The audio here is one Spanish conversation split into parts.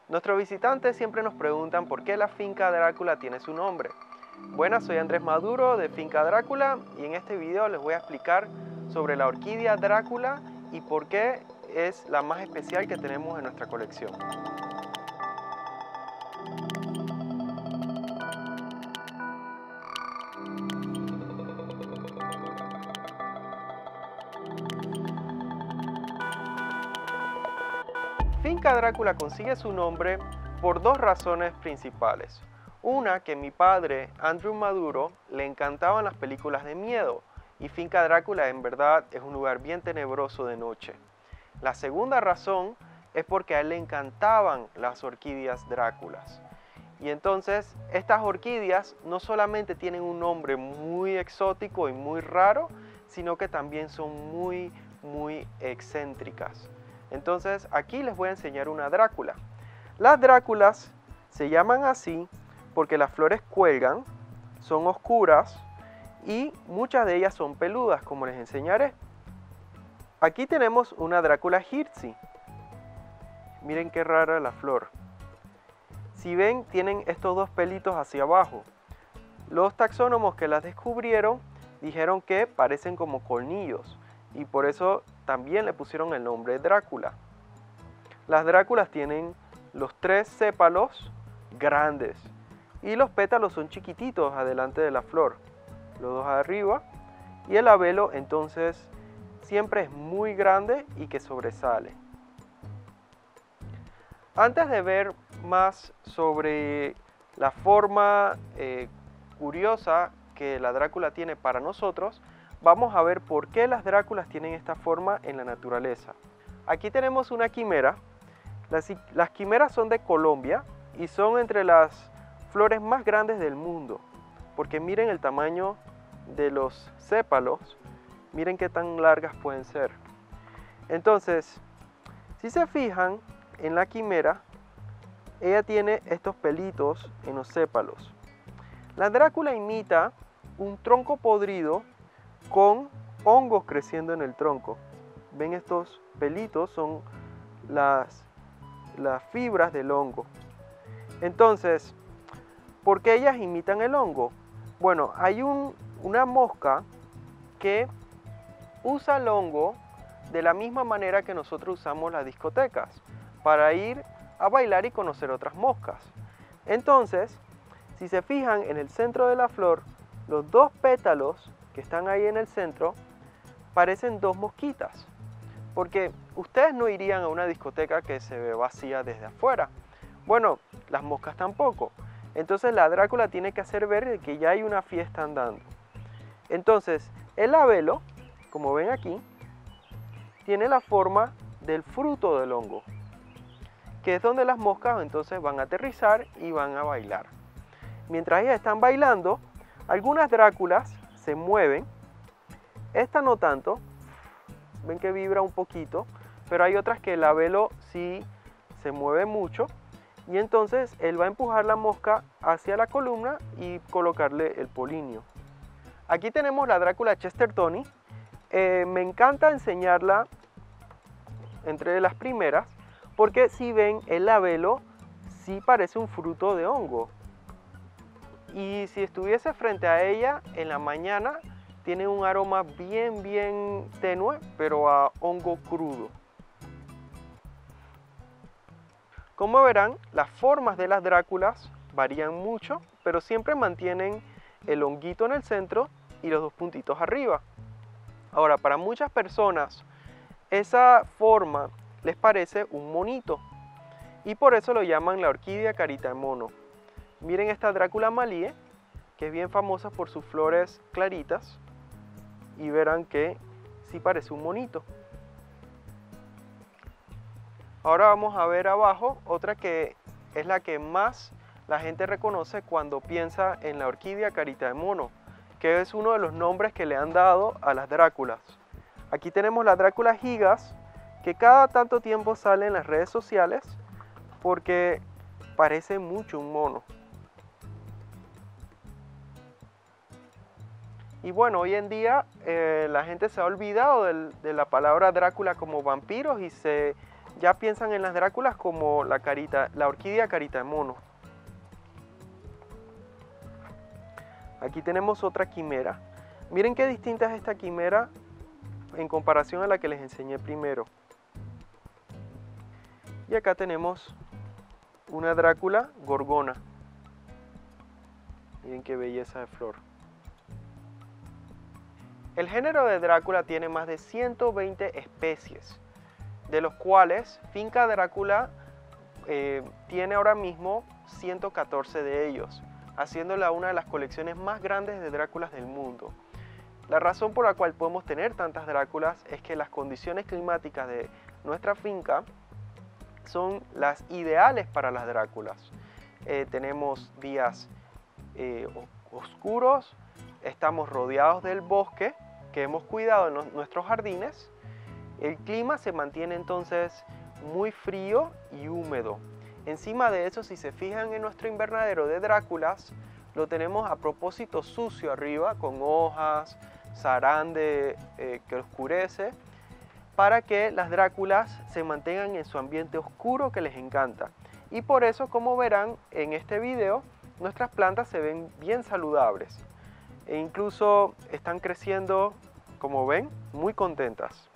Nuestros visitantes siempre nos preguntan por qué la finca Drácula tiene su nombre. Buenas, soy Andrés Maduro de Finca Drácula y en este video les voy a explicar sobre la orquídea Drácula y por qué es la más especial que tenemos en nuestra colección. Finca Drácula consigue su nombre por dos razones principales. Una, que a mi padre, Andrew Maduro, le encantaban las películas de miedo y Finca Drácula en verdad es un lugar bien tenebroso de noche. La segunda razón es porque a él le encantaban las orquídeas Dráculas. Y entonces estas orquídeas no solamente tienen un nombre muy exótico y muy raro, sino que también son muy excéntricas. Entonces aquí les voy a enseñar una Drácula. Las Dráculas se llaman así porque las flores cuelgan, son oscuras y muchas de ellas son peludas, como les enseñaré. Aquí tenemos una Drácula hirzi. Miren qué rara la flor. Si ven, tienen estos dos pelitos hacia abajo. Los taxónomos que las descubrieron dijeron que parecen como colmillos y por eso también le pusieron el nombre Drácula. Las Dráculas tienen los tres sépalos grandes y los pétalos son chiquititos adelante de la flor, los dos arriba, y el labelo entonces siempre es muy grande y que sobresale. Antes de ver más sobre la forma curiosa que la Drácula tiene para nosotros, vamos a ver por qué las Dráculas tienen esta forma en la naturaleza. Aquí tenemos una quimera. Las quimeras son de Colombia y son entre las flores más grandes del mundo, porque miren el tamaño de los sépalos, miren qué tan largas pueden ser. Entonces, si se fijan en la quimera, ella tiene estos pelitos en los sépalos. La Drácula imita un tronco podrido con hongos creciendo en el tronco. ¿Ven estos pelitos? Son las fibras del hongo. Entonces, ¿por qué ellas imitan el hongo? Bueno, hay una mosca que usa el hongo de la misma manera que nosotros usamos las discotecas, para ir a bailar y conocer otras moscas. Entonces, si se fijan en el centro de la flor, los dos pétalos que están ahí en el centro parecen dos mosquitas, porque ustedes no irían a una discoteca que se ve vacía desde afuera. Bueno, las moscas tampoco. Entonces la Drácula tiene que hacer ver que ya hay una fiesta andando. Entonces el labelo, como ven aquí, tiene la forma del fruto del hongo, que es donde las moscas entonces van a aterrizar y van a bailar. Mientras ellas están bailando, algunas Dráculas se mueven, esta no tanto, ven que vibra un poquito, pero hay otras que el labelo sí se mueve mucho y entonces él va a empujar la mosca hacia la columna y colocarle el polinio. Aquí tenemos la Drácula chestertoni. Me encanta enseñarla entre las primeras porque si ven el labelo sí parece un fruto de hongo. Y si estuviese frente a ella en la mañana, tiene un aroma bien tenue, pero a hongo crudo. Como verán, las formas de las Dráculas varían mucho, pero siempre mantienen el honguito en el centro y los dos puntitos arriba. Ahora, para muchas personas, esa forma les parece un monito, y por eso lo llaman la orquídea carita de mono. Miren esta Drácula malíe, que es bien famosa por sus flores claritas, y verán que sí parece un monito. Ahora vamos a ver abajo otra que es la que más la gente reconoce cuando piensa en la orquídea carita de mono, que es uno de los nombres que le han dado a las Dráculas. Aquí tenemos la Drácula gigas, que cada tanto tiempo sale en las redes sociales porque parece mucho un mono. Y bueno, hoy en día la gente se ha olvidado de la palabra Drácula como vampiros y se ya piensan en las Dráculas como la orquídea carita de mono. Aquí tenemos otra quimera. Miren qué distinta es esta quimera en comparación a la que les enseñé primero. Y acá tenemos una Drácula gorgona. Miren qué belleza de flor. El género de Drácula tiene más de 120 especies, de los cuales Finca Drácula tiene ahora mismo 114 de ellos, haciéndola una de las colecciones más grandes de Dráculas del mundo. La razón por la cual podemos tener tantas Dráculas es que las condiciones climáticas de nuestra finca son las ideales para las Dráculas. Tenemos días oscuros, estamos rodeados del bosque que hemos cuidado en nuestros jardines. El clima se mantiene entonces muy frío y húmedo. Encima de eso, si se fijan en nuestro invernadero de Dráculas, lo tenemos a propósito sucio arriba, con hojas, zarande que oscurece, para que las Dráculas se mantengan en su ambiente oscuro que les encanta. Y por eso, como verán en este video, nuestras plantas se ven bien saludables. E incluso están creciendo, como ven, muy contentas.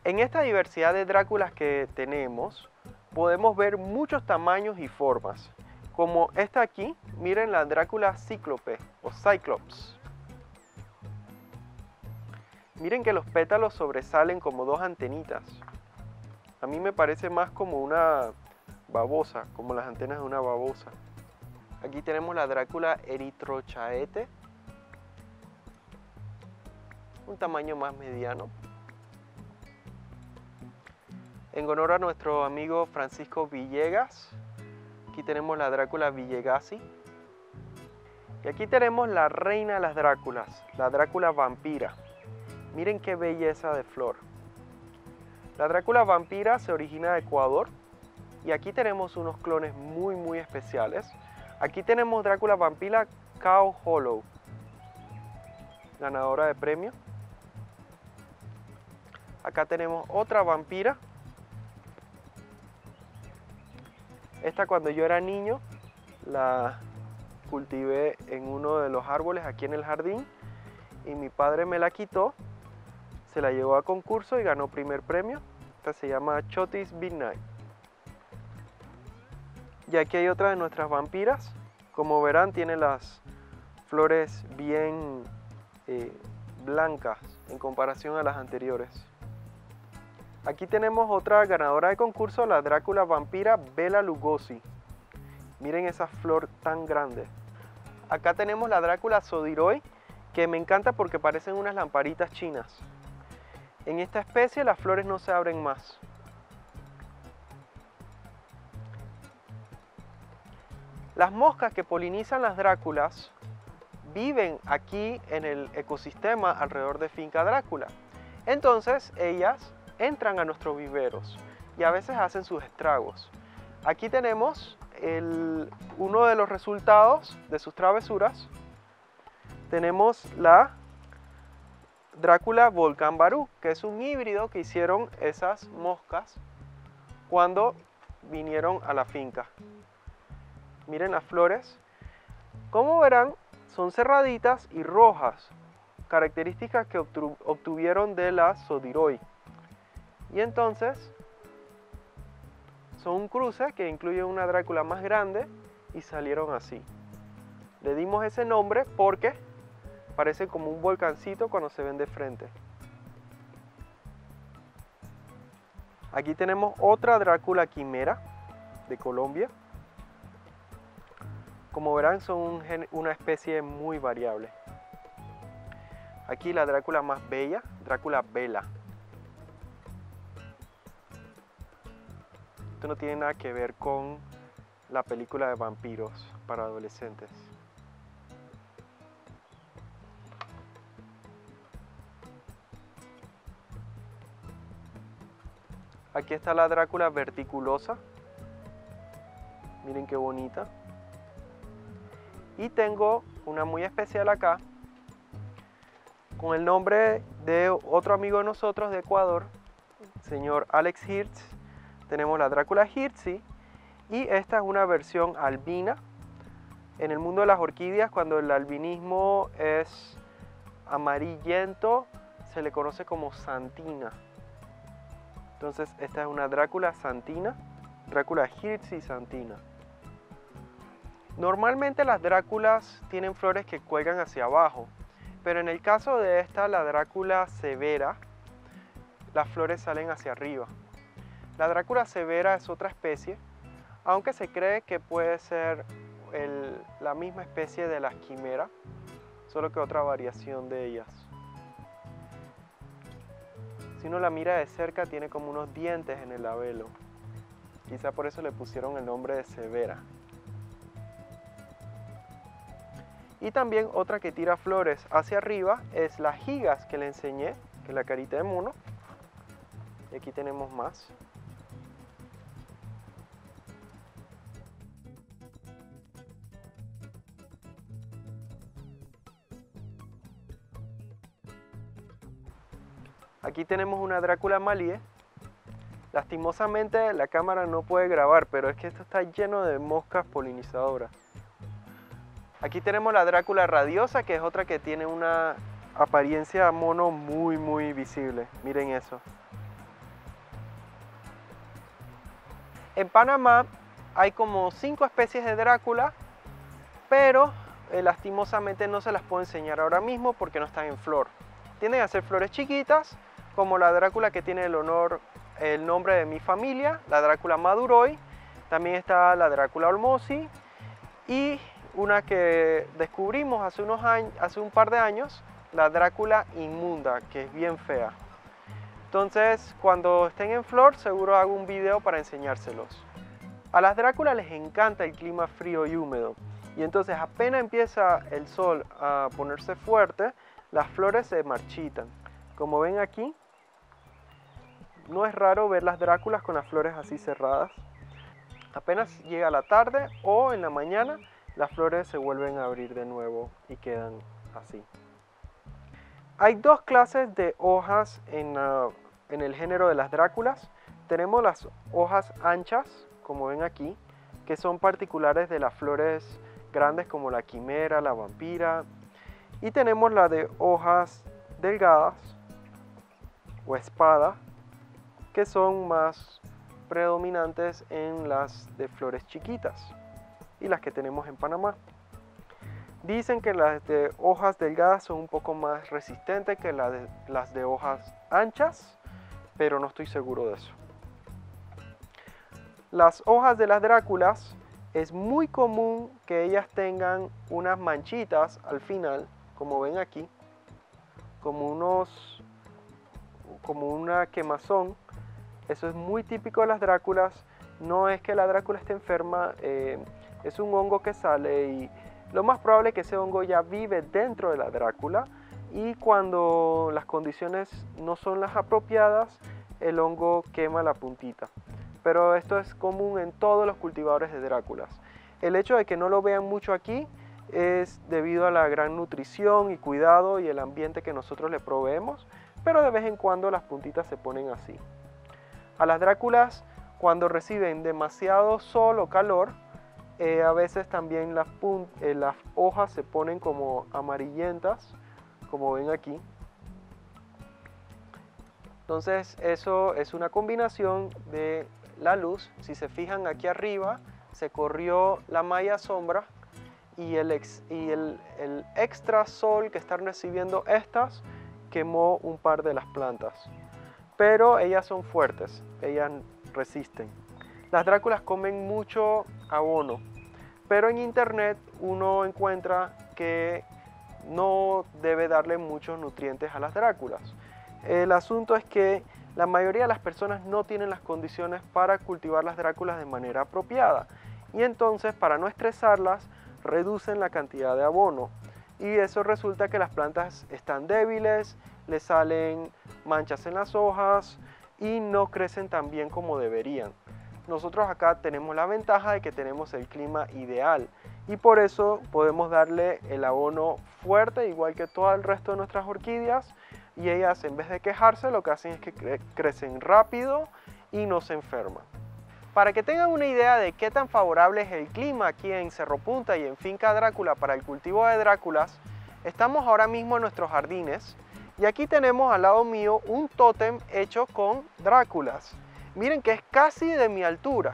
En esta diversidad de Dráculas que tenemos, podemos ver muchos tamaños y formas. Como esta aquí, miren la Drácula cíclope o Cyclops. Miren que los pétalos sobresalen como dos antenitas. A mí me parece más como una babosa, como las antenas de una babosa. Aquí tenemos la Drácula eritrochaete, un tamaño más mediano. En honor a nuestro amigo Francisco Villegas, aquí tenemos la Drácula villegasi. Y aquí tenemos la reina de las Dráculas, la Drácula vampira. Miren qué belleza de flor. La Drácula vampira se origina de Ecuador y aquí tenemos unos clones muy especiales. Aquí tenemos Drácula vampira Cow Hollow, ganadora de premio. Acá tenemos otra vampira. Esta, cuando yo era niño, la cultivé en uno de los árboles aquí en el jardín y mi padre me la quitó, se la llevó a concurso y ganó primer premio. Esta se llama Chotis Midnight. Y aquí hay otra de nuestras vampiras. Como verán, tiene las flores bien blancas en comparación a las anteriores. Aquí tenemos otra ganadora de concurso, la Drácula vampira Bela Lugosi. Miren esa flor tan grande. Acá tenemos la Drácula Sodiroy, que me encanta porque parecen unas lamparitas chinas. En esta especie las flores no se abren más. Las moscas que polinizan las Dráculas viven aquí en el ecosistema alrededor de Finca Drácula. Entonces ellas entran a nuestros viveros y a veces hacen sus estragos. Aquí tenemos uno de los resultados de sus travesuras. Tenemos la Drácula Volcán Barú, que es un híbrido que hicieron esas moscas cuando vinieron a la finca. Miren las flores. Como verán, son cerraditas y rojas, características que obtuvieron de la Sodiroy. Y entonces son un cruce que incluye una Drácula más grande y salieron así. Le dimos ese nombre porque parece como un volcancito cuando se ven de frente. Aquí tenemos otra Drácula quimera de Colombia. Como verán, son una especie muy variable. Aquí la Drácula más bella, Drácula Bela. Esto no tiene nada que ver con la película de vampiros para adolescentes. Aquí está la Drácula verticulosa. Miren qué bonita. Y tengo una muy especial acá, con el nombre de otro amigo de nosotros de Ecuador, señor Alex Hirtz, tenemos la Dracula hirzi y esta es una versión albina. En el mundo de las orquídeas, cuando el albinismo es amarillento, se le conoce como santina. Entonces esta es una Dracula santina, Dracula hirzi santina. Normalmente las Dráculas tienen flores que cuelgan hacia abajo, pero en el caso de esta, la Dracula severa, las flores salen hacia arriba. La Dracula severa es otra especie, aunque se cree que puede ser la misma especie de las quimera, solo que otra variación de ellas. Si uno la mira de cerca, tiene como unos dientes en el labelo. Quizá por eso le pusieron el nombre de severa. Y también otra que tira flores hacia arriba es la gigas que le enseñé, que es la carita de mono. Y aquí tenemos más. Aquí tenemos una Dracula malíe. Lastimosamente la cámara no puede grabar, pero es que esto está lleno de moscas polinizadoras. Aquí tenemos la Dracula radiosa, que es otra que tiene una apariencia mono muy visible. Miren eso. En Panamá hay como 5 especies de Drácula, pero lastimosamente no se las puedo enseñar ahora mismo porque no están en flor. Tienden a ser flores chiquitas, como la Drácula que tiene el nombre de mi familia, la Drácula maduroi. También está la Drácula olmosi y una que descubrimos hace un par de años, la Drácula inmunda, que es bien fea. Entonces, cuando estén en flor, seguro hago un video para enseñárselos. A las Dráculas les encanta el clima frío y húmedo, y entonces apenas empieza el sol a ponerse fuerte, las flores se marchitan. Como ven aquí, no es raro ver las Dráculas con las flores así cerradas. Apenas llega la tarde o en la mañana, las flores se vuelven a abrir de nuevo y quedan así. Hay 2 clases de hojas en el género de las Dráculas. Tenemos las hojas anchas, como ven aquí, que son particulares de las flores grandes como la quimera, la vampira. Y tenemos la de hojas delgadas o espada, que son más predominantes en las de flores chiquitas y las que tenemos en Panamá. Dicen que las de hojas delgadas son un poco más resistentes que las de hojas anchas, pero no estoy seguro de eso. Las hojas de las Dráculas es muy común que ellas tengan unas manchitas al final, como ven aquí, como una quemazón. Eso es muy típico de las Dráculas. No es que la Drácula esté enferma, es un hongo que sale y lo más probable es que ese hongo ya vive dentro de la Drácula y cuando las condiciones no son las apropiadas, el hongo quema la puntita. Pero esto es común en todos los cultivadores de Dráculas. El hecho de que no lo vean mucho aquí es debido a la gran nutrición y cuidado y el ambiente que nosotros le proveemos, pero de vez en cuando las puntitas se ponen así. A las Dráculas, cuando reciben demasiado sol o calor, a veces también las hojas se ponen como amarillentas, como ven aquí. Entonces eso es una combinación de la luz. Si se fijan aquí arriba, se corrió la malla sombra y el extra sol que están recibiendo estas quemó un par de las plantas. Pero ellas son fuertes, ellas resisten. Las Dráculas comen mucho abono, pero en internet uno encuentra que no debe darle muchos nutrientes a las Dráculas. El asunto es que la mayoría de las personas no tienen las condiciones para cultivar las Dráculas de manera apropiada y entonces para no estresarlas reducen la cantidad de abono y eso resulta que las plantas están débiles, les salen manchas en las hojas y no crecen tan bien como deberían. Nosotros acá tenemos la ventaja de que tenemos el clima ideal y por eso podemos darle el abono fuerte igual que todo el resto de nuestras orquídeas y ellas en vez de quejarse lo que hacen es que crecen rápido y no se enferman. Para que tengan una idea de qué tan favorable es el clima aquí en Cerro Punta y en Finca Drácula para el cultivo de dráculas, estamos ahora mismo en nuestros jardines y aquí tenemos al lado mío un tótem hecho con dráculas. Miren que es casi de mi altura.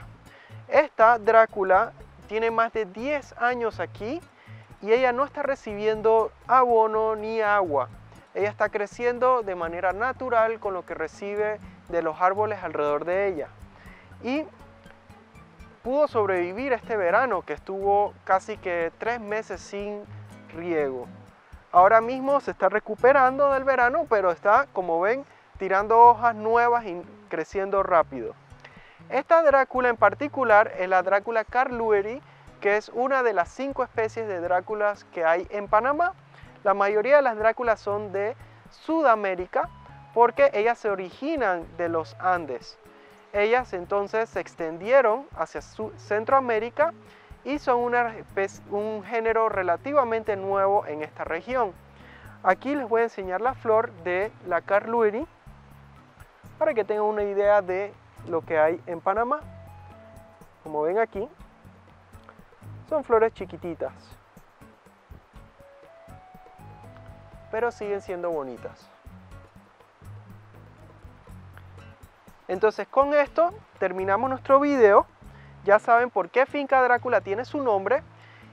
Esta drácula tiene más de 10 años aquí y ella no está recibiendo abono ni agua. Ella está creciendo de manera natural con lo que recibe de los árboles alrededor de ella. Y pudo sobrevivir este verano que estuvo casi que 3 meses sin riego. Ahora mismo se está recuperando del verano, pero está, como ven, tirando hojas nuevas y creciendo rápido. Esta drácula en particular es la Drácula carlueri, que es una de las 5 especies de dráculas que hay en Panamá. La mayoría de las dráculas son de Sudamérica porque ellas se originan de los Andes. Ellas entonces se extendieron hacia Centroamérica y son un género relativamente nuevo en esta región. Aquí les voy a enseñar la flor de la carlueri para que tengan una idea de lo que hay en Panamá. Como ven aquí, son flores chiquititas, pero siguen siendo bonitas. Entonces con esto terminamos nuestro video. Ya saben por qué Finca Drácula tiene su nombre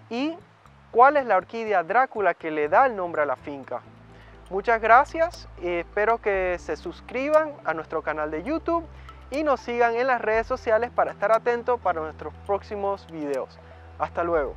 y cuál es la orquídea Drácula que le da el nombre a la finca. Muchas gracias y espero que se suscriban a nuestro canal de YouTube y nos sigan en las redes sociales para estar atentos para nuestros próximos videos. Hasta luego.